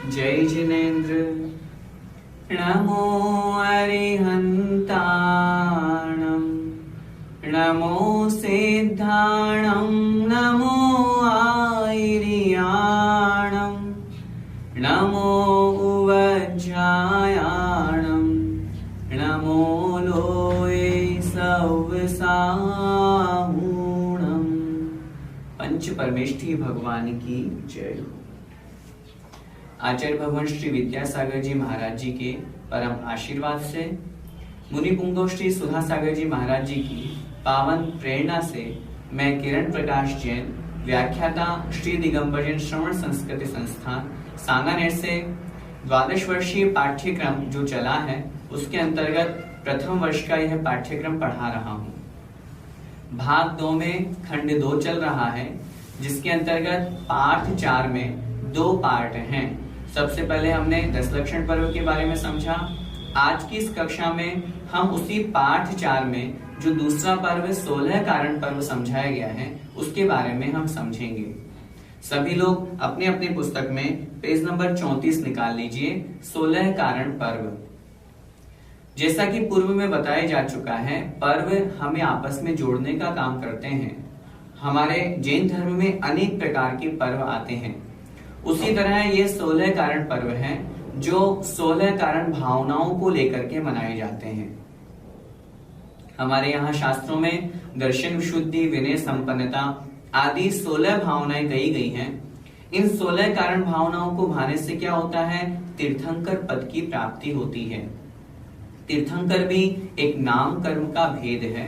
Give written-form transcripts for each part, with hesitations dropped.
जय जिनेन्द्र। नमो अरिहन्ताणं, नमो सिद्धाणं, नमो आयर्याणं, नमो उवज्जायाणं, नमो लोये सव्साहूणम्। पंच परमेष्ठी भगवान की जय हो। आचार्य भगवान श्री विद्यासागर जी महाराज जी के परम आशीर्वाद से, मुनि पुंगव श्री सुधा सागर जी महाराज जी की पावन प्रेरणा से मैं किरण प्रकाश जैन, व्याख्याता श्री दिगंबर जैन श्रवण संस्कृति संस्थान सांगानेर से 12 वर्षीय पाठ्यक्रम जो चला है उसके अंतर्गत प्रथम वर्ष का यह पाठ्यक्रम पढ़ा रहा हूँ। भाग 2 में खंड 2 चल रहा है, जिसके अंतर्गत पाठ 4 में 2 पार्ट हैं। सबसे पहले हमने 10 लक्षण पर्व के बारे में समझा। आज की इस कक्षा में हम उसी पाठ 4 में जो दूसरा पर्व 16 कारण पर्व समझाया गया है उसके बारे में हम समझेंगे। सभी लोग अपने अपने पुस्तक में पेज नंबर 34 निकाल लीजिए। 16 कारण पर्व। जैसा कि पूर्व में बताया जा चुका है, पर्व हमें आपस में जोड़ने का काम करते हैं। हमारे जैन धर्म में अनेक प्रकार के पर्व आते हैं। उसी तरह ये 16 कारण पर्व हैं जो 16 कारण भावनाओं को लेकर के मनाए जाते हैं। हमारे यहाँ शास्त्रों में दर्शन विशुद्धि, विनय संपन्नता आदि 16 भावनाएं कही गई हैं। इन 16 कारण भावनाओं को भाने से क्या होता है? तीर्थंकर पद की प्राप्ति होती है। तीर्थंकर भी एक नाम कर्म का भेद है।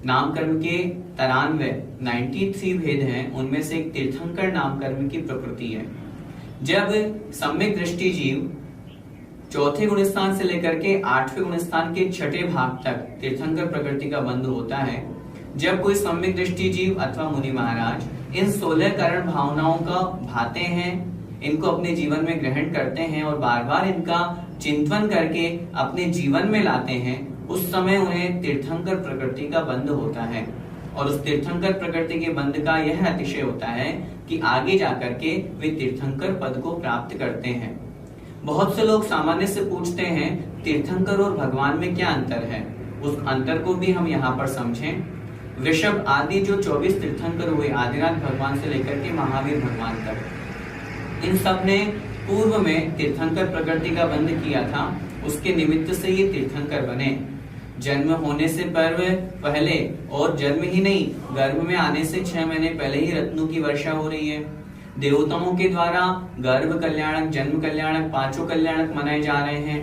नाम कर्म के 93 भेद हैं, उनमें से एक तीर्थंकर नाम कर्म की प्रकृति है। जब सम्यक दृष्टि जीव 4थे गुण स्थान से लेकर के 8वें गुण स्थान के 6ठे भाग तक तीर्थंकर प्रकृति का बंध होता है, जब कोई सम्यक दृष्टि जीव अथवा मुनि महाराज इन 16 कारण भावनाओं का भाते हैं, इनको अपने जीवन में ग्रहण करते हैं और बार बार इनका चिंतन करके अपने जीवन में लाते हैं, उस समय उन्हें तीर्थंकर प्रकृति का बंध होता है। और उस तीर्थंकर प्रकृति के बंध का यह अतिशय होता है कि आगे जाकर के वे तीर्थंकर पद को प्राप्त करते हैं। बहुत से लोग सामान्य से पूछते हैं तीर्थंकर और भगवान में क्या अंतर है। उस अंतर को भी हम यहाँ पर समझें। वृषभ आदि जो 24 तीर्थंकर हुए, आदिनाथ भगवान से लेकर के महावीर भगवान तक, इन सब ने पूर्व में तीर्थंकर प्रकृति का बंध किया था। उसके निमित्त से ये तीर्थंकर बने। जन्म होने से पर्व पहले, और जन्म ही नहीं, गर्भ में आने से 6 महीने पहले ही रत्नों की वर्षा हो रही है। देवताओं के द्वारा गर्भ कल्याणक, जन्म कल्याणक, 5 कल्याणक मनाए जा रहे हैं।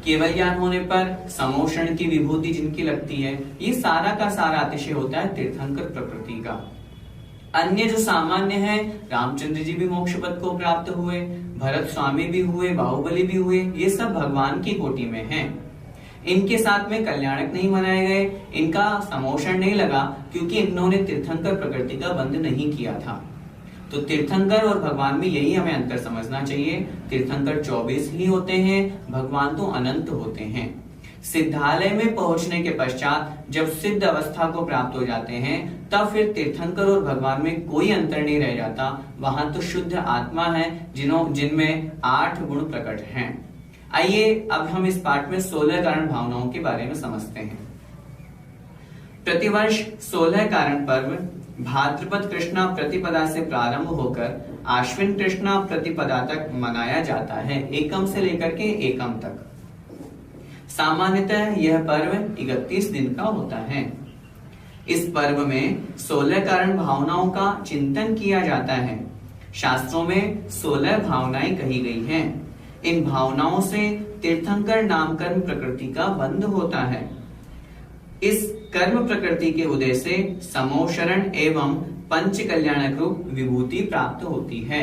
केवल ज्ञान होने पर समोषण की विभूति जिनकी लगती है, ये सारा का सारा अतिशय होता है तीर्थंकर प्रकृति का। अन्य जो सामान्य है, रामचंद्र जी भी मोक्ष पद को प्राप्त हुए, भरत स्वामी भी हुए, बाहुबली भी हुए, ये सब भगवान की कोटि में हैं। इनके साथ में कल्याणक नहीं मनाए गए, इनका समोषण नहीं लगा, क्योंकि इन्होंने तीर्थंकर प्रकृति का बंध नहीं किया था। तो तीर्थंकर और भगवान में यही हमें अंतर समझना चाहिए। तीर्थंकर 24 ही होते हैं, भगवान तो अनंत होते हैं। सिद्धालय में पहुंचने के पश्चात जब सिद्ध अवस्था को प्राप्त हो जाते हैं, तब फिर तीर्थंकर और भगवान में कोई अंतर नहीं रह जाता। वहां तो शुद्ध आत्मा है जिनमें 8 गुण प्रकट हैं। आइए अब हम इस पाठ में 16 कारण भावनाओं के बारे में समझते हैं। प्रतिवर्ष 16 कारण पर्व भाद्रपद कृष्णा प्रतिपदा से प्रारंभ होकर आश्विन कृष्णा प्रतिपदा तक मनाया जाता है, एकम से लेकर के एकम तक। सामान्यतः यह पर्व 31 दिन का होता है। इस पर्व में 16 कारण भावनाओं का चिंतन किया जाता है। शास्त्रों में 16 भावनाएं कही गई हैं। इन भावनाओं से तीर्थंकर नाम कर्म प्रकृति का बंध होता है। इस कर्म प्रकृति के उदय से समोशरण एवं पंच कल्याणक रूप विभूति प्राप्त होती है।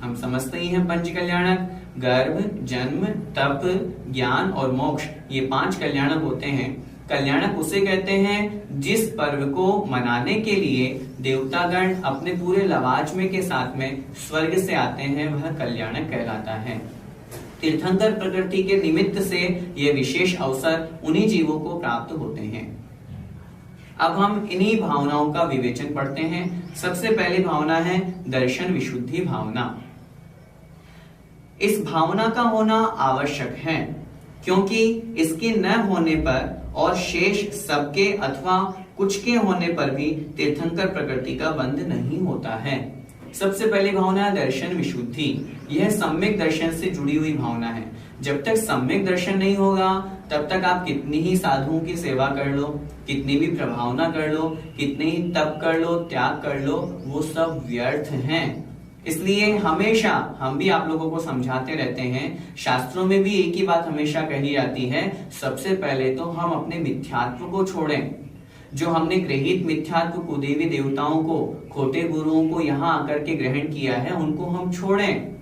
हम समझते ही हैं पंच कल्याणक, गर्भ, जन्म, तप, ज्ञान और मोक्ष, ये 5 कल्याणक होते हैं। कल्याणक उसे कहते हैं जिस पर्व को मनाने के लिए देवतागण अपने पूरे लवाजमे के साथ में स्वर्ग से आते हैं, वह कल्याणक कहलाता है। तीर्थंकर प्रकृति के निमित्त से ये विशेष अवसर उन्हीं जीवों को प्राप्त होते हैं। अब हम इन्हीं भावनाओं का विवेचन पढ़ते हैं। सबसे पहली भावना है दर्शन विशुद्धि भावना। इस भावना का होना आवश्यक है, क्योंकि इसके न होने पर और शेष सबके अथवा कुछ के होने पर भी तीर्थंकर प्रकृति का बंध नहीं होता है। सबसे पहली भावना है दर्शन विशुद्धि। यह सम्यक दर्शन से जुड़ी हुई भावना है। जब तक सम्यक दर्शन नहीं होगा तब तक आप कितनी ही साधुओं की सेवा कर लो, कितनी भी प्रभावना कर लो, कितने ही तप कर लो, त्याग कर लो, वो सब व्यर्थ हैं। इसलिए हमेशा हम भी आप लोगों को समझाते रहते हैं, शास्त्रों में भी एक ही बात हमेशा कही जाती है, सबसे पहले तो हम अपने मिथ्यात्व को छोड़ें। जो हमने गृहीत मिथ्यात्व को, देवी देवताओं को, खोटे गुरुओं को यहाँ आकर के ग्रहण किया है, उनको हम छोड़ें,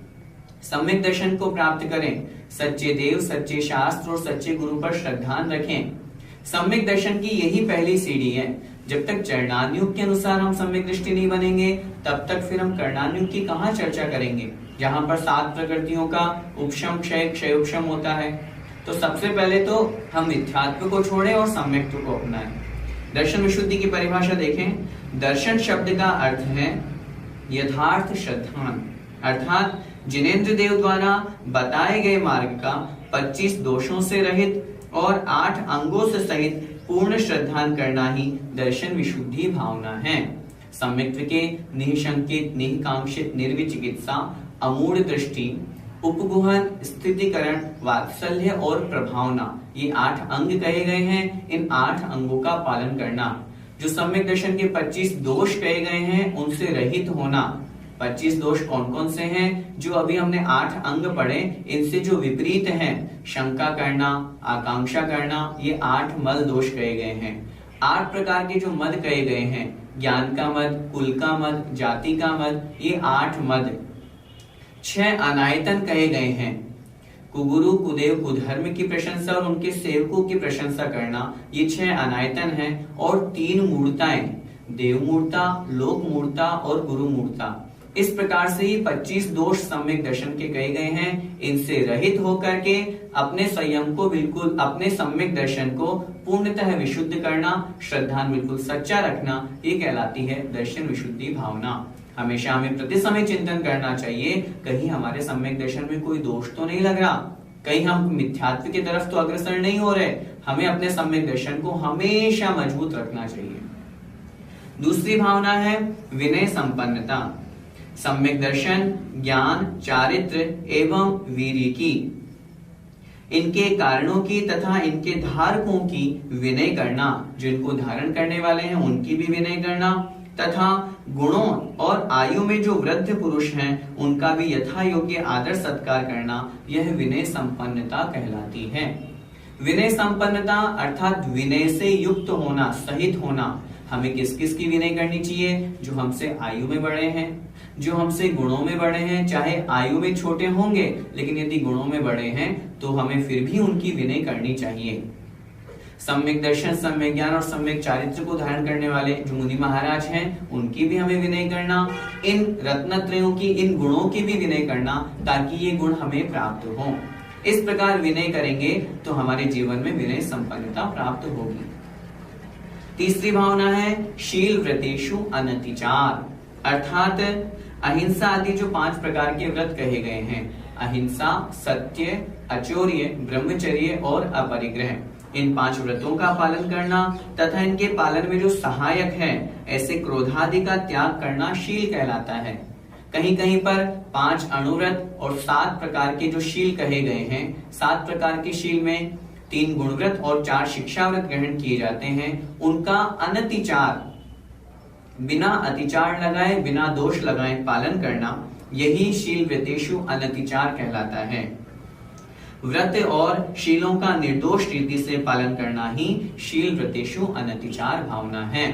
सम्यक दर्शन को प्राप्त करें, सच्चे देव, सच्चे शास्त्र और सच्चे गुरु पर श्रद्धा रखें। सम्यक दर्शन की यही पहली सीढ़ी है। जब तक चरणान्युग के अनुसार हम सम्यक दृष्टि नहीं बनेंगे, तब तक फिर हम करणान्युग की कहाँ चर्चा करेंगे, जहां पर 7 प्रकृतियों का उपशम क्षय क्षयोपशम होता है। तो सबसे पहले तो हम मिथ्यात्व को छोड़ें और सम्यक्त्व को अपनाएं। दर्शन विशुद्धि की परिभाषा देखें। दर्शन शब्द का अर्थ है यथार्थ श्रद्धान, अर्थात जिनेंद्र देव द्वारा बताए गए मार्ग का 25 दोषों से रहित और 8 अंगों से सहित पूर्ण श्रद्धान करना ही दर्शन विशुद्धि भावना है। सम्यक्त्व के निःशंकित, निःकांक्षित, निर्विचिकित्सा, अमूढ़ दृष्टि, उपगुहन, स्थितिकरण, वात्सल्य और प्रभावना, ये 8 अंग कहे गए हैं। इन 8 अंगों का पालन करना। जो सम्यक दर्शन के 25 दोष कहे गए हैं, उनसे रहित होना। 25 दोष कौन कौन से हैं? जो अभी हमने 8 अंग पढ़े, इनसे जो विपरीत हैं, शंका करना, आकांक्षा करना, ये 8 मल दोष कहे गए हैं। 8 प्रकार के जो मद कहे गए हैं, ज्ञान का मद, कुल का मद, जाति का मद, ये 8 मद। 6 अनायतन कहे गए हैं, कुगुरु, कुदेव, कुधर्म की प्रशंसा और उनके सेवकों की प्रशंसा करना, ये 6 अनायतन हैं। और 3 मूर्ताएं, देव मूर्ता, लोक मूर्ता और गुरु मूर्ता। इस प्रकार से ही 25 दोष सम्यक दर्शन के कहे गए हैं। इनसे रहित होकर के अपने संयम को बिल्कुल, अपने सम्यक दर्शन को पूर्णतः विशुद्ध करना, श्रद्धान बिल्कुल सच्चा रखना, ये कहलाती है दर्शन विशुद्धि भावना। हमेशा हमें प्रति समय चिंतन करना चाहिए, कहीं हमारे सम्यक दर्शन में कोई दोष तो नहीं लग रहा, कहीं हम मिथ्यात्व की तरफ तो अग्रसर नहीं हो रहे। हमें अपने सम्यक दर्शन को हमेशा मजबूत रखना चाहिए। दूसरी भावना है विनय संपन्नता। सम्यक दर्शन, ज्ञान, चारित्र एवं वीर्य की, इनके कारणों की तथा इनके धारकों की विनय करना, जिनको धारण करने वाले हैं उनकी भी विनय करना, तथा गुणों और आयु में जो वृद्ध पुरुष हैं उनका भी यथा योग्य आदर सत्कार करना, यह विनय संपन्नता कहलाती है। विनय संपन्नता अर्थात विनय से युक्त होना, सहित होना। हमें किस किस की विनय करनी चाहिए? जो हमसे आयु में बड़े हैं, जो हमसे गुणों में बड़े हैं, चाहे आयु में छोटे होंगे लेकिन यदि गुणों में बड़े हैं तो हमें फिर भी उनकी विनय करनी चाहिए। सम्यक दर्शन, सम्यक ज्ञान और सम्यक चारित्र को धारण करने वाले जो मुनि महाराज हैं, उनकी भी हमें विनय करना, इन रत्नत्रयों की, इन गुणों की भी विनय करना, ताकि ये गुण हमें प्राप्त हो। इस प्रकार विनय करेंगे तो हमारे जीवन में विनय संपन्नता प्राप्त होगी। तीसरी भावना है शील व्रतेषु अनतिचार, अर्थात अहिंसा आदि जो 5 प्रकार के व्रत कहे गए हैं, अहिंसा, सत्य, अचौर्य, ब्रह्मचर्य और अपरिग्रह, इन 5 व्रतों का पालन करना तथा इनके पालन में जो सहायक है, ऐसे क्रोधादि का त्याग करना शील कहलाता है। कहीं कहीं पर 5 अणुव्रत और 7 प्रकार के जो शील कहे गए हैं, 7 प्रकार के शील में 3 गुणव्रत और 4 शिक्षा व्रत ग्रहण किए जाते हैं। उनका अनतिचार, बिना अतिचार लगाए, बिना दोष लगाए पालन करना, यही शील व्रतेषु अनतिचार कहलाता है। व्रत और शीलों का निर्दोष रीति से पालन करना ही शील व्रतेषु अनतिचार भावना है।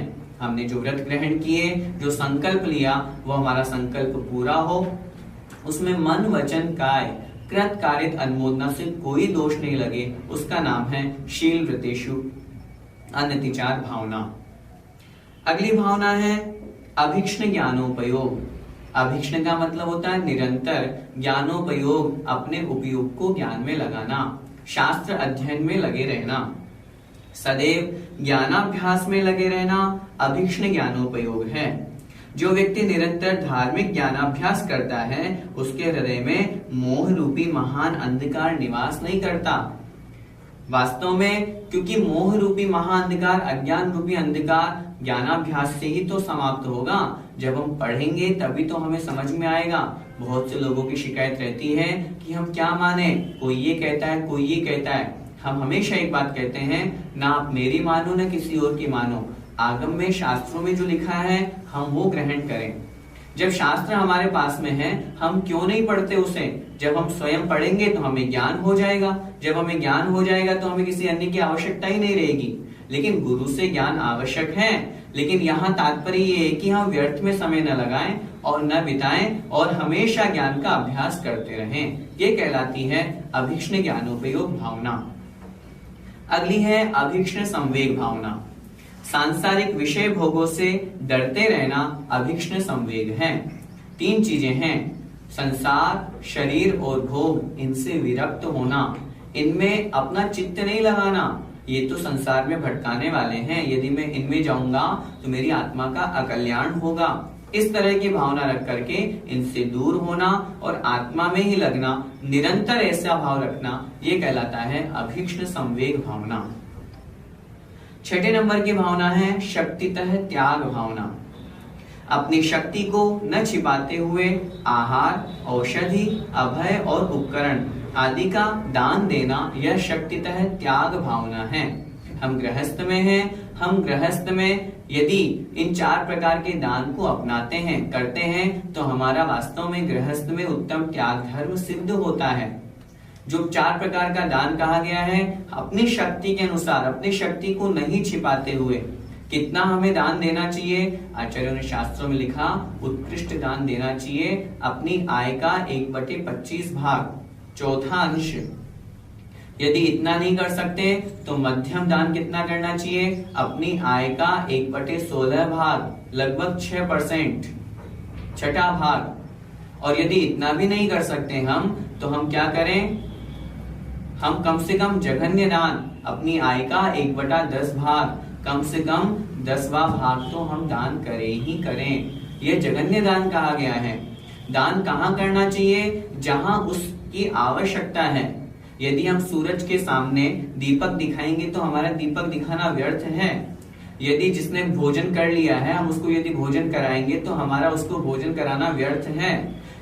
हमने जो व्रत ग्रहण किए, जो संकल्प लिया, वो हमारा संकल्प पूरा हो, उसमें मन वचन काय कृत कारित अनुमोदना से कोई दोष नहीं लगे, उसका नाम है शील व्रतेषु अनतिचार भावना। अगली भावना है अभीक्ष्ण ज्ञानोपयोग। अभीक्ष्ण का मतलब होता है निरंतर ज्ञानोपयोग, अपने उपयोग को ज्ञान में लगाना, शास्त्र अध्ययन में लगे रहना, सदैव ज्ञानाभ्यास में लगे रहना अभीक्ष्ण ज्ञानोपयोग है। जो व्यक्ति निरंतर धार्मिक ज्ञानाभ्यास करता है, उसके हृदय में मोह रूपी महान अंधकार निवास नहीं करता। वास्तव में क्योंकि मोह रूपी महाअंधकार, अज्ञान रूपी अंधकार ज्ञानाभ्यास से ही तो समाप्त होगा। जब हम पढ़ेंगे तभी तो हमें समझ में आएगा। बहुत से लोगों की शिकायत रहती है कि हम क्या माने, कोई ये कहता है, कोई ये कहता है। हम हमेशा एक बात कहते हैं, ना आप मेरी मानो ना किसी और की मानो, आगम में शास्त्रों में जो लिखा है हम वो ग्रहण करें। जब शास्त्र हमारे पास में है, हम क्यों नहीं पढ़ते उसे? जब हम स्वयं पढ़ेंगे तो हमें ज्ञान हो जाएगा, जब हमें ज्ञान हो जाएगा तो हमें किसी अन्य की आवश्यकता ही नहीं रहेगी। लेकिन गुरु से ज्ञान आवश्यक है, लेकिन यहाँ तात्पर्य ये है कि हम व्यर्थ में समय न लगाएं और न बिताएं और हमेशा ज्ञान का अभ्यास करते रहें। ये कहलाती है अभीक्ष्ण ज्ञानोपयोग भावना। अगली है अभीक्ष्ण संवेग भावना। सांसारिक विषय भोगों से डरते रहना अभीक्ष्ण संवेग है। तीन चीजें हैं, संसार, शरीर और भोग, इनसे विरक्त होना, इनमें अपना चित्त नहीं लगाना। ये तो संसार में भटकाने वाले हैं, यदि मैं इनमें जाऊंगा तो मेरी आत्मा का अकल्याण होगा। इस तरह की भावना रख करके इनसे दूर होना और आत्मा में ही लगना, निरंतर ऐसा भाव रखना, ये कहलाता है अभीक्ष्ण संवेग भावना। छठे नंबर की भावना है शक्तितः त्याग भावना। अपनी शक्ति को न छिपाते हुए आहार, औषधि, अभय और उपकरण आदि का दान देना, यह शक्तितः त्याग भावना है। हम गृहस्थ में हैं, हम गृहस्थ में यदि इन चार प्रकार के दान को अपनाते हैं, करते हैं, तो हमारा वास्तव में गृहस्थ में उत्तम त्याग धर्म सिद्ध होता है। जो चार प्रकार का दान कहा गया है, अपनी शक्ति के अनुसार, अपनी शक्ति को नहीं छिपाते हुए। कितना हमें दान देना चाहिए? आचार्यों ने शास्त्रों में लिखा, उत्कृष्ट दान देना चाहिए अपनी आय का 1/25 भाग, चौथा अंश। यदि इतना नहीं कर सकते तो मध्यम दान कितना करना चाहिए? अपनी आय का 1/16 भाग, लगभग 6%, छठा भाग। और यदि इतना भी नहीं कर सकते हम, तो हम क्या करें? हम कम से कम जघन्य दान, अपनी आय का 1/10 भाग, कम से कम 10वां भाग तो हम दान करें ही करें। यह जघन्य दान कहा गया है। दान कहाँ करना चाहिए? जहां उसकी आवश्यकता है। यदि हम सूरज के सामने दीपक दिखाएंगे तो हमारा दीपक दिखाना व्यर्थ है। यदि जिसने भोजन कर लिया है, हम उसको यदि भोजन कराएंगे तो हमारा उसको भोजन कराना व्यर्थ है।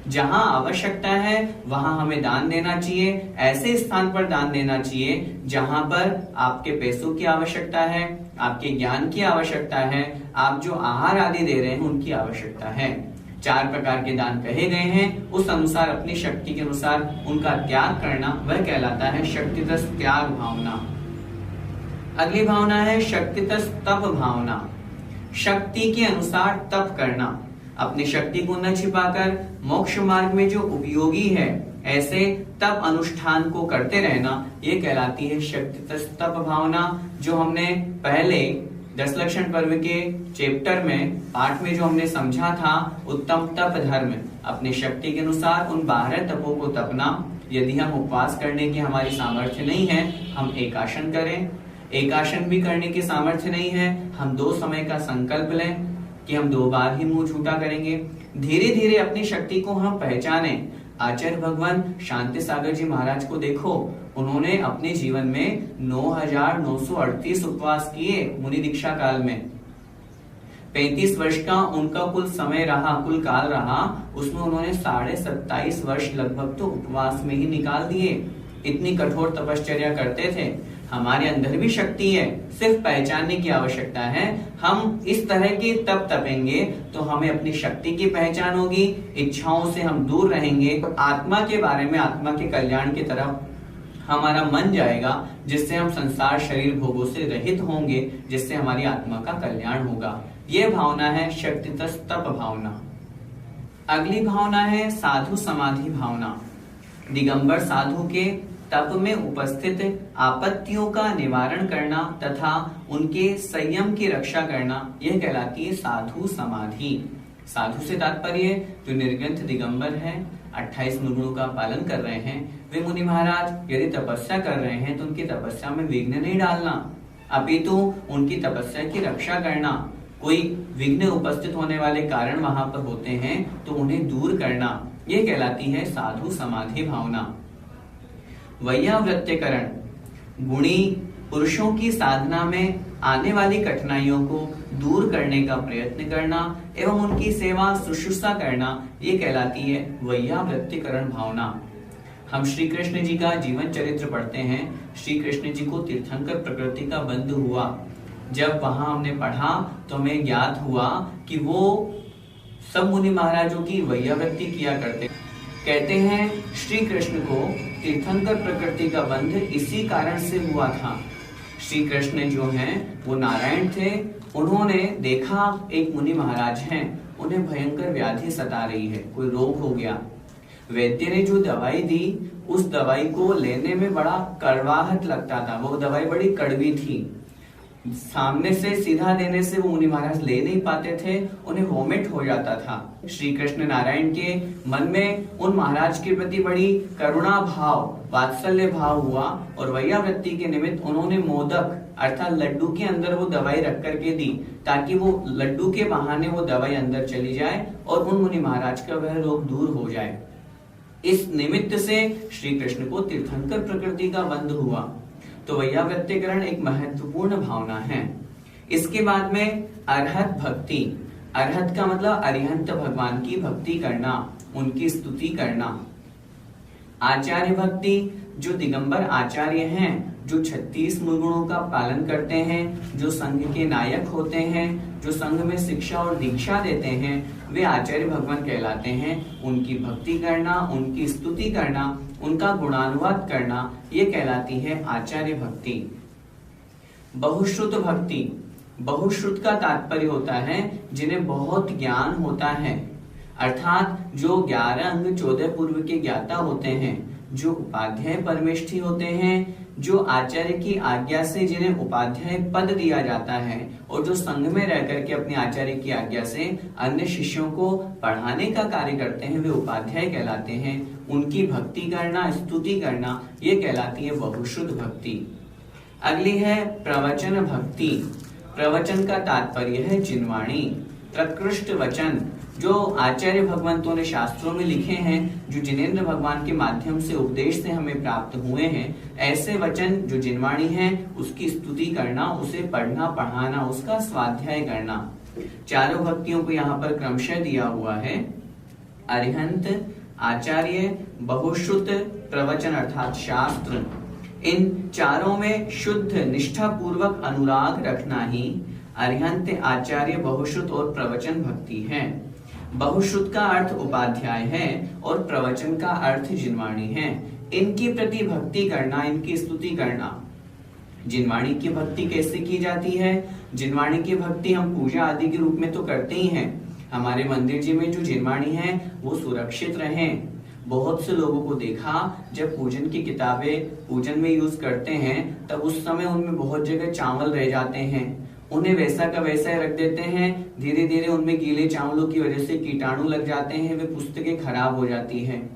जहां आवश्यकता है वहां हमें दान देना चाहिए। ऐसे स्थान पर दान देना चाहिए जहां पर आपके पैसों की आवश्यकता है, आपके ज्ञान की आवश्यकता है, आप जो आहार आदि दे रहे हैं उनकी आवश्यकता है। 4 प्रकार के दान कहे गए हैं, उस अनुसार अपनी शक्ति के अनुसार उनका त्याग करना, वह कहलाता है शक्तितः त्याग भावना। अगली भावना है शक्तितः तप भावना। शक्ति के अनुसार तप करना, अपनी शक्ति को न छिपाकर मोक्ष मार्ग में जो उपयोगी है ऐसे तप अनुष्ठान को करते रहना, ये कहलाती है शक्तितः तप भावना। जो हमने पहले 10 लक्षण पर्व के चैप्टर में, पाठ में जो हमने समझा था, उत्तम तप धर्म, अपनी शक्ति के अनुसार उन 12 तपों को तपना। यदि हम उपवास करने की हमारी सामर्थ्य नहीं है, हम एकासन करें। एकासन भी करने की सामर्थ्य नहीं है, हम 2 समय का संकल्प लें कि हम 2 बार ही मुंह झूठा करेंगे। धीरे धीरे अपनी शक्ति को हम पहचानें। आचार्य भगवान शांति सागर जी महाराज को देखो, उन्होंने अपने जीवन में 9,938 उपवास किए मुनि दीक्षा काल में। 35 वर्ष का उनका कुल समय रहा, कुल काल रहा, उसमें उन्होंने 27.5 वर्ष लगभग तो उपवास में ही निकाल दिए। इतनी कठोर तपश्चर्या करते थे। हमारे अंदर भी शक्ति है, सिर्फ पहचानने की आवश्यकता है। हम इस तरह के तप तपेंगे तो हमें अपनी शक्ति की पहचान होगी, इच्छाओं से हम दूर रहेंगे, आत्मा के बारे में, आत्मा के कल्याण की तरफ हमारा मन जाएगा, जिससे हम संसार शरीर भोगों से रहित होंगे, जिससे हमारी आत्मा का कल्याण होगा। यह भावना है शक्तितस्तप भावना। अगली भावना है साधु समाधि भावना। दिगंबर साधु के तप में उपस्थित आपत्तियों का निवारण करना तथा उनके संयम की रक्षा करना, यह कहलाती है साधु समाधि। साधु से तात्पर्य जो निर्ग्रंथ दिगंबर है, 28 निर्गुणों का पालन कर रहे हैं, वे मुनि महाराज यदि तपस्या कर रहे हैं तो उनकी तपस्या में विघ्न नहीं डालना, अपितु उनकी तपस्या की रक्षा करना। कोई विघ्न उपस्थित होने वाले कारण वहां पर होते हैं तो उन्हें दूर करना, यह कहलाती है साधु समाधि भावना। वैयावृत्यकरण, गुणी पुरुषों की साधना में आने वाली कठिनाइयों को दूर करने का प्रयत्न करना एवं उनकी सेवा शुश्रूषा करना, ये कहलाती है वैयावृत्यकरण भावना। हम श्री कृष्ण जी का जीवन चरित्र पढ़ते हैं। श्री कृष्ण जी को तीर्थंकर प्रकृति का बंध हुआ। जब वहां हमने पढ़ा तो हमें ज्ञात हुआ कि वो सब मुनि महाराजों की वैयावृत्ति किया करते। कहते हैं श्री कृष्ण को तीर्थंकर प्रकृति का बंध इसी कारण से हुआ था। श्री कृष्ण जो हैं वो नारायण थे। उन्होंने देखा एक मुनि महाराज हैं, उन्हें भयंकर व्याधि सता रही है, कोई रोग हो गया। वैद्य ने जो दवाई दी उस दवाई को लेने में बड़ा कड़वाहट लगता था, वो दवाई बड़ी कड़वी थी। सामने से सीधा देने से वो मुनि महाराज ले नहीं पाते थे, उन्हें वोमिट हो जाता था। श्री कृष्ण नारायण के मन में उन महाराज के प्रति बड़ी करुणा भाव, वात्सल्य भाव हुआ और वैयावृत्ति के निमित्त उन्होंने मोदक अर्थात लड्डू के अंदर वो दवाई रख करके दी, ताकि वो लड्डू के बहाने वो दवाई अंदर चली जाए और उन मुनि महाराज का वह रोग दूर हो जाए। इस निमित्त से श्री कृष्ण को तीर्थंकर प्रकृति का बंध हुआ। तो वैयावृत्यकरण एक महत्वपूर्ण भावना है। इसके बाद में अरहत भक्ति। अरहत का मतलब अरिहंत भगवान की भक्ति करना, उनकी स्तुति करना। आचार्य भक्ति, जो दिगंबर आचार्य हैं, जो 36 मूलगुणों का पालन करते हैं, जो संघ के नायक होते हैं, जो संघ में शिक्षा और दीक्षा देते हैं, वे आचार्य भगवान कहलाते हैं। उनकी भक्ति करना, उनकी स्तुति करना, उनका गुणानुवाद करना, ये कहलाती है आचार्य भक्ति। बहुश्रुत भक्ति। बहुश्रुत का तात्पर्य होता है जिन्हें बहुत ज्ञान होता है, अर्थात जो 11 अंग 14 पूर्व के ज्ञाता होते हैं, जो उपाध्याय परमेष्ठी होते हैं, जो आचार्य की आज्ञा से जिन्हें उपाध्याय पद दिया जाता है और जो संघ में रह करके अपने आचार्य की आज्ञा से अन्य शिष्यों को पढ़ाने का कार्य करते हैं, वे उपाध्याय कहलाते हैं। उनकी भक्ति करना, स्तुति करना, ये कहलाती है बहुश्रुत भक्ति। अगली है प्रवचन भक्ति। प्रवचन का तात्पर्य है जिनवाणी, प्रकृष्ट वचन, जो आचार्य भगवंतों ने शास्त्रों में लिखे हैं, जो जिनेंद्र भगवान के माध्यम से उपदेश से हमें प्राप्त हुए हैं, ऐसे वचन जो जिनवाणी हैं, उसकी स्तुति करना, उसे पढ़ना पढ़ाना, उसका स्वाध्याय करना। चारों भक्तियों को यहाँ पर क्रमशः दिया हुआ है। अरिहंत, आचार्य, बहुश्रुत, प्रवचन अर्थात शास्त्र। इन चारों में शुद्ध निष्ठा पूर्वक अनुराग रखना ही अरिहंत, आचार्य, बहुश्रुत और प्रवचन भक्ति है। बहुश्रुत का अर्थ उपाध्याय है और प्रवचन का अर्थ जिनवाणी है। इनकी प्रति भक्ति करना, इनकी स्तुति करना। जिनवाणी की भक्ति कैसे की जाती है? जिनवाणी की भक्ति हम पूजा आदि के रूप में तो करते ही हैं। हमारे मंदिर जी में जो जिनवाणी है वो सुरक्षित रहें। बहुत से लोगों को देखा जब पूजन की किताबें पूजन में यूज करते हैं तब उस समय उनमें बहुत जगह चावल रह जाते हैं, उन्हें वैसा का वैसा रख देते हैं। धीरे धीरे उनमें गीले चावलों की वजह से कीटाणु लग जाते हैं, वे पुस्तकें खराब हो जाती हैं।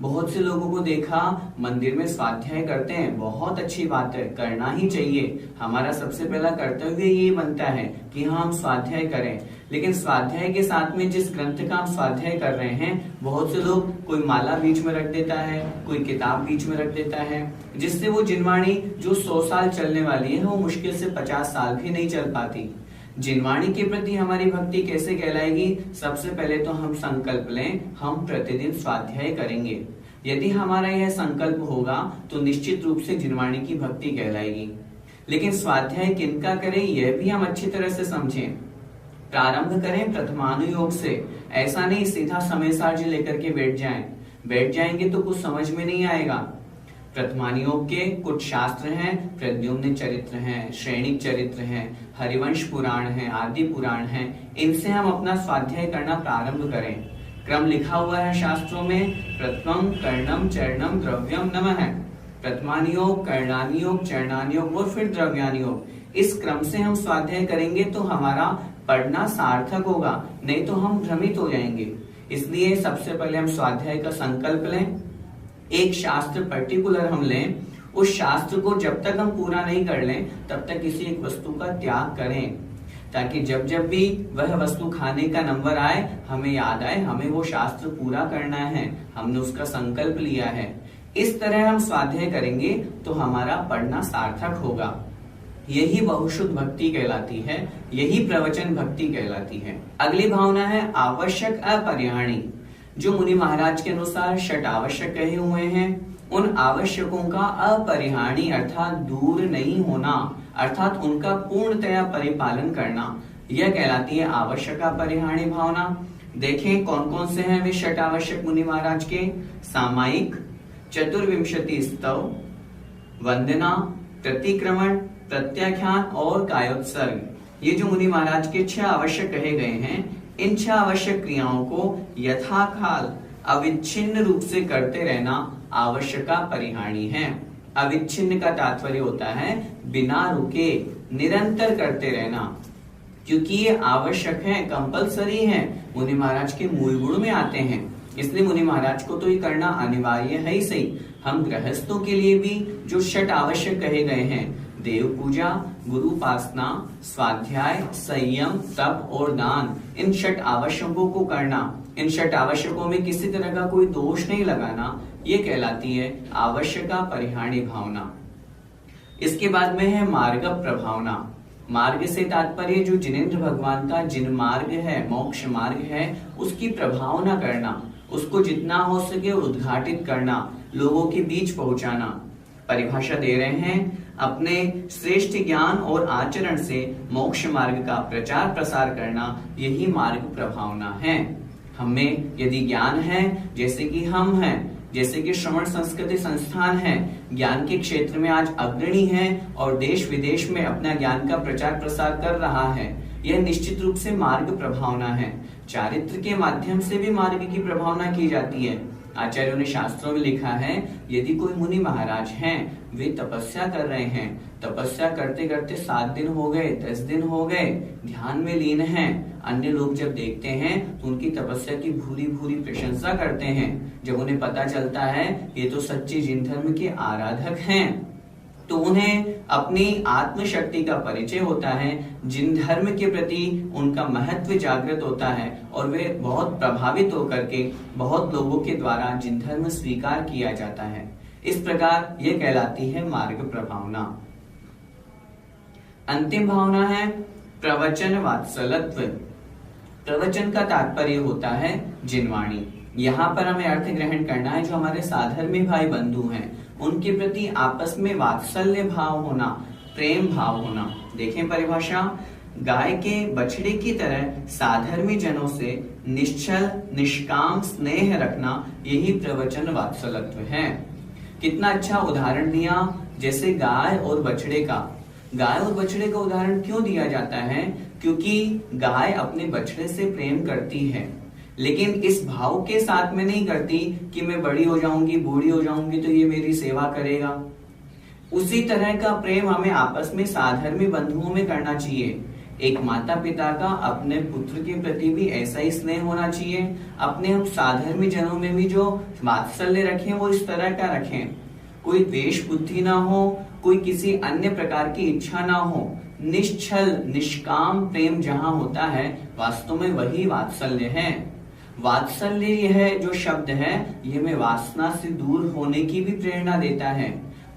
बहुत से लोगों को देखा मंदिर में स्वाध्याय करते हैं, बहुत अच्छी बात है, करना ही चाहिए। हमारा सबसे पहला कर्तव्य ये बनता है कि हाँ हम स्वाध्याय करें, लेकिन स्वाध्याय के साथ में जिस ग्रंथ का हम स्वाध्याय कर रहे हैं, बहुत से लोग कोई माला बीच में रख देता है, कोई किताब बीच में रख देता है, जिससे वो जिनवाणी जो 100 साल चलने वाली है वो मुश्किल से 50 साल भी नहीं चल पाती। जिनवाणी के प्रति हमारी भक्ति कैसे कहलाएगी? सबसे पहले तो हम संकल्प लें, हम प्रतिदिन स्वाध्याय करेंगे। यदि हमारा यह संकल्प होगा तो निश्चित रूप से जिनवाणी की भक्ति कहलाएगी। लेकिन स्वाध्याय किनका करें यह भी हम अच्छी तरह से समझें। प्रारंभ करें प्रथमानुयोग से, ऐसा नहीं सीधा समय सारणी लेकर के बैठ जाएंगे तो कुछ समझ में नहीं आएगा। प्रथमान योग के कुछ शास्त्र हैं, प्रद्युम्न चरित्र हैं, श्रेणिक चरित्र हैं, हरिवंश पुराण है, आदि पुराण है। इनसे हम अपना स्वाध्याय करना प्रारंभ करें। क्रम लिखा हुआ है शास्त्रों में, प्रथमम कर्णम चरणम द्रव्यम नमः है। प्रथमान योग, कर्णानि योग, चरणानि योग और फिर द्रव्यानि योग। इस क्रम से हम स्वाध्याय करेंगे तो हमारा पढ़ना सार्थक होगा, नहीं तो हम भ्रमित हो जाएंगे। इसलिए सबसे पहले हम स्वाध्याय का संकल्प लें, एक शास्त्र पर्टिकुलर हम लें, उस शास्त्र को जब तक हम पूरा नहीं कर लें तब तक किसी एक वस्तु का त्याग करें, ताकि जब जब भी वह वस्तु खाने का नंबर आए हमें याद आए हमें वो शास्त्र पूरा करना है, हमने उसका संकल्प लिया है। इस तरह हम स्वाध्याय करेंगे तो हमारा पढ़ना सार्थक होगा। यही बहुशुद्ध भक्ति कहलाती है, यही प्रवचन भक्ति कहलाती है। अगली भावना है आवश्यक अपरिहाणी। जो मुनि महाराज के अनुसार षट आवश्यक कहे हुए हैं, उन आवश्यकों का अपरिहाणी अर्थात दूर नहीं होना, अर्थात उनका पूर्णतया परिपालन करना, यह कहलाती है आवश्यक अपरिहाणी भावना। देखें कौन कौन से हैं वे षट आवश्यक मुनि महाराज के। सामायिक, चतुर्विंशति स्तव, वंदना, प्रतिक्रमण, प्रत्याख्यान और कायोत्सर्ग। ये जो मुनि महाराज के 6 आवश्यक कहे गए हैं, इन 6 आवश्यक क्रियाओं को यथाकाल अविच्छिन्न रूप से करते रहना आवश्यका परिहाणी है। अविच्छिन्न का तात्पर्य होता है बिना रुके निरंतर करते रहना, क्योंकि ये आवश्यक है, कंपलसरी है, मुनि महाराज के मूल गुण में आते हैं। इसलिए मुनि महाराज को तो ये करना अनिवार्य है ही सही। हम गृहस्थों के लिए भी जो षट आवश्यक कहे गए हैं, देव पूजा, गुरु उपासना, स्वाध्याय, संयम, तप और दान, इन षट आवश्यकों को करना, इन षट आवश्यकों में किसी तरह का कोई दोष नहीं लगाना, ये कहलाती है आवश्यका परिहाणी भावना। इसके बाद में है मार्ग प्रभावना। मार्ग से तात्पर्य जो जिनेंद्र भगवान का जिन मार्ग है, मोक्ष मार्ग है, उसकी प्रभावना करना, उसको जितना हो सके उद्घाटित करना, लोगों के बीच पहुंचाना। परिभाषा दे रहे हैं, अपने श्रेष्ठ ज्ञान और आचरण से मोक्ष मार्ग का प्रचार प्रसार करना, यही मार्ग प्रभावना है। हमें यदि ज्ञान है, जैसे कि हम हैं, जैसे कि श्रवण संस्कृति संस्थान है, ज्ञान के क्षेत्र में आज अग्रणी है और देश विदेश में अपना ज्ञान का प्रचार प्रसार कर रहा है, यह निश्चित रूप से मार्ग प्रभावना है। चारित्र के माध्यम से भी मार्ग की प्रभावना की जाती है। आचार्यों ने शास्त्रों में लिखा है, यदि कोई मुनि महाराज हैं, वे तपस्या कर रहे हैं, तपस्या करते करते 7 दिन हो गए, 10 दिन हो गए, ध्यान में लीन हैं, अन्य लोग जब देखते हैं तो उनकी तपस्या की भूरी भूरी प्रशंसा करते हैं। जब उन्हें पता चलता है ये तो सच्चे जिन धर्म के आराधक हैं, तो उन्हें अपनी आत्मशक्ति का परिचय होता है, जिन धर्म के प्रति उनका महत्व जागृत होता है और वे बहुत प्रभावित होकर के बहुत लोगों के द्वारा जिन धर्म स्वीकार किया जाता है। इस प्रकार यह कहलाती है मार्ग प्रभावना। अंतिम भावना है प्रवचन वात्सलत्व। प्रवचन का तात्पर्य होता है जिनवाणी। यहाँ पर हमें अर्थ ग्रहण करना है, जो हमारे साधर्मी भाई बंधु हैं उनके प्रति आपस में वात्सल्य भाव होना, प्रेम भाव होना। देखें परिभाषा, गाय के बछड़े की तरह साधर्मी जनों से निश्चल निष्काम स्नेह रखना, यही प्रवचन वात्सलत्व है। कितना अच्छा उदाहरण दिया, जैसे गाय और बछड़े का। गाय और बछड़े का उदाहरण क्यों दिया जाता है? क्योंकि गाय अपने बछड़े से प्रेम करती है, लेकिन इस भाव के साथ में नहीं करती कि मैं बड़ी हो जाऊंगी, बूढ़ी हो जाऊंगी तो ये मेरी सेवा करेगा। उसी तरह का प्रेम हमें आपस में साधर्मी बंधुओं में करना चाहिए। एक माता पिता का अपने पुत्र के प्रति भी ऐसा ही स्नेह होना चाहिए। अपने हम साधर्मी जनों में भी जो वात्सल्य रखें वो इस तरह का रखें, कोई द्वेष बुद्धि ना हो, कोई किसी अन्य प्रकार की इच्छा ना हो। निश्चल निष्काम प्रेम जहाँ होता है, वास्तव में वही वात्सल्य है। वात्सल्य यह जो शब्द है, ये हमें वासना से दूर होने की भी प्रेरणा देता है।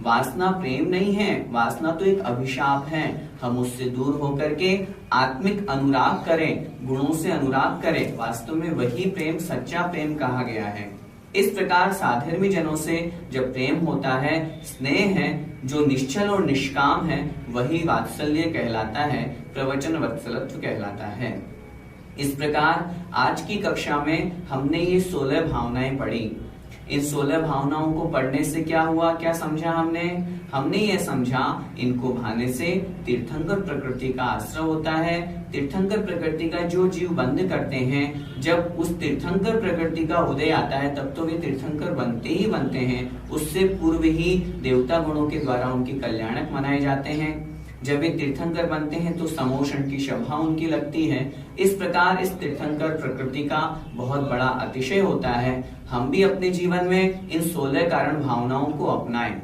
वासना प्रेम नहीं है, वासना तो एक अभिशाप है। हम उससे दूर होकर के आत्मिक अनुराग करें, गुणों से अनुराग करें, वास्तव में वही प्रेम सच्चा प्रेम कहा गया है। इस प्रकार साधर्मी जनों से जब प्रेम होता है, स्नेह है, जो निश्चल और निष्काम है, वही वात्सल्य कहलाता है, प्रवचन वत्सलत्व कहलाता है। इस प्रकार आज की कक्षा में हमने ये 16 भावनाएं पढ़ी। इन 16 भावनाओं को पढ़ने से क्या हुआ, क्या समझा हमने ये समझा, इनको भाने से तीर्थंकर प्रकृति का आश्रय होता है। तीर्थंकर प्रकृति का जो जीव बंद करते हैं, जब उस तीर्थंकर प्रकृति का उदय आता है तब तो वे तीर्थंकर बनते ही बनते हैं। उससे पूर्व ही देवता गुणों के द्वारा उनकी कल्याणक मनाए जाते हैं। जब वे तीर्थंकर बनते हैं तो समोषण की सभा उनकी लगती है। इस प्रकार इस तीर्थंकर प्रकृति का बहुत बड़ा अतिशय होता है। हम भी अपने जीवन में इन 16 कारण भावनाओं को अपनाएं।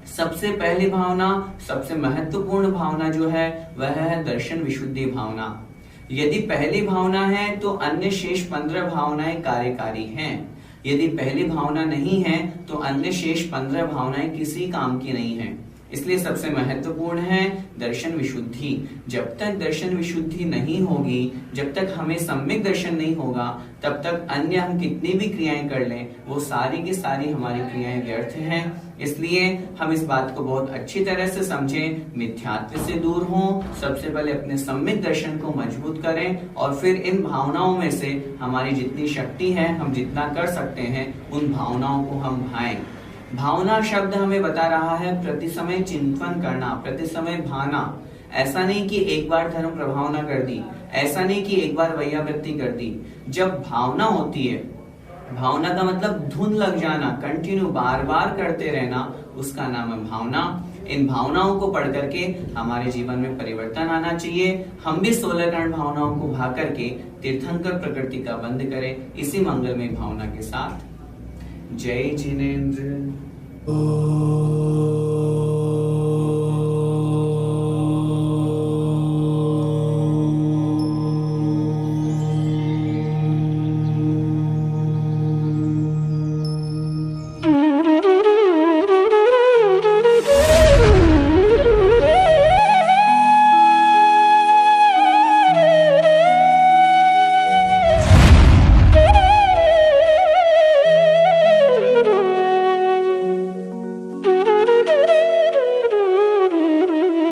सबसे पहली भावना, सबसे महत्वपूर्ण भावना जो है वह है दर्शन विशुद्धि भावना। यदि पहली भावना है तो अन्य शेष 15 भावनाएं कार्यकारी हैं। यदि पहली भावना नहीं है तो अन्य शेष 15 भावनाएं किसी काम की नहीं है। इसलिए सबसे महत्वपूर्ण है दर्शन विशुद्धि। जब तक दर्शन विशुद्धि नहीं होगी, जब तक हमें सम्यक दर्शन नहीं होगा, तब तक अन्य हम कितनी भी क्रियाएं कर लें वो सारी की सारी हमारी क्रियाएं व्यर्थ हैं। इसलिए हम इस बात को बहुत अच्छी तरह से समझें, मिथ्यात्व से दूर हों, सबसे पहले अपने सम्यक दर्शन को मजबूत करें और फिर इन भावनाओं में से हमारी जितनी शक्ति है, हम जितना कर सकते हैं उन भावनाओं को हम भाएं। भावना शब्द हमें बता रहा है प्रति समय चिंतन करना, प्रति समय भाना। ऐसा नहीं कि एक बार धर्म प्रभावना कर दी, ऐसा नहीं कि एक बार वैयावृत्ति कर दी। जब भावना होती है, भावना का मतलब धुन लग जाना, कंटिन्यू बार बार करते रहना, उसका नाम है भावना। इन भावनाओं को पढ़ करके हमारे जीवन में परिवर्तन आना चाहिए। हम भी 16 कारण भावनाओं को भा करके तीर्थंकर प्रकृति का बंद करें। इसी मंगलमय भावना के साथ जय जिनेंद्र।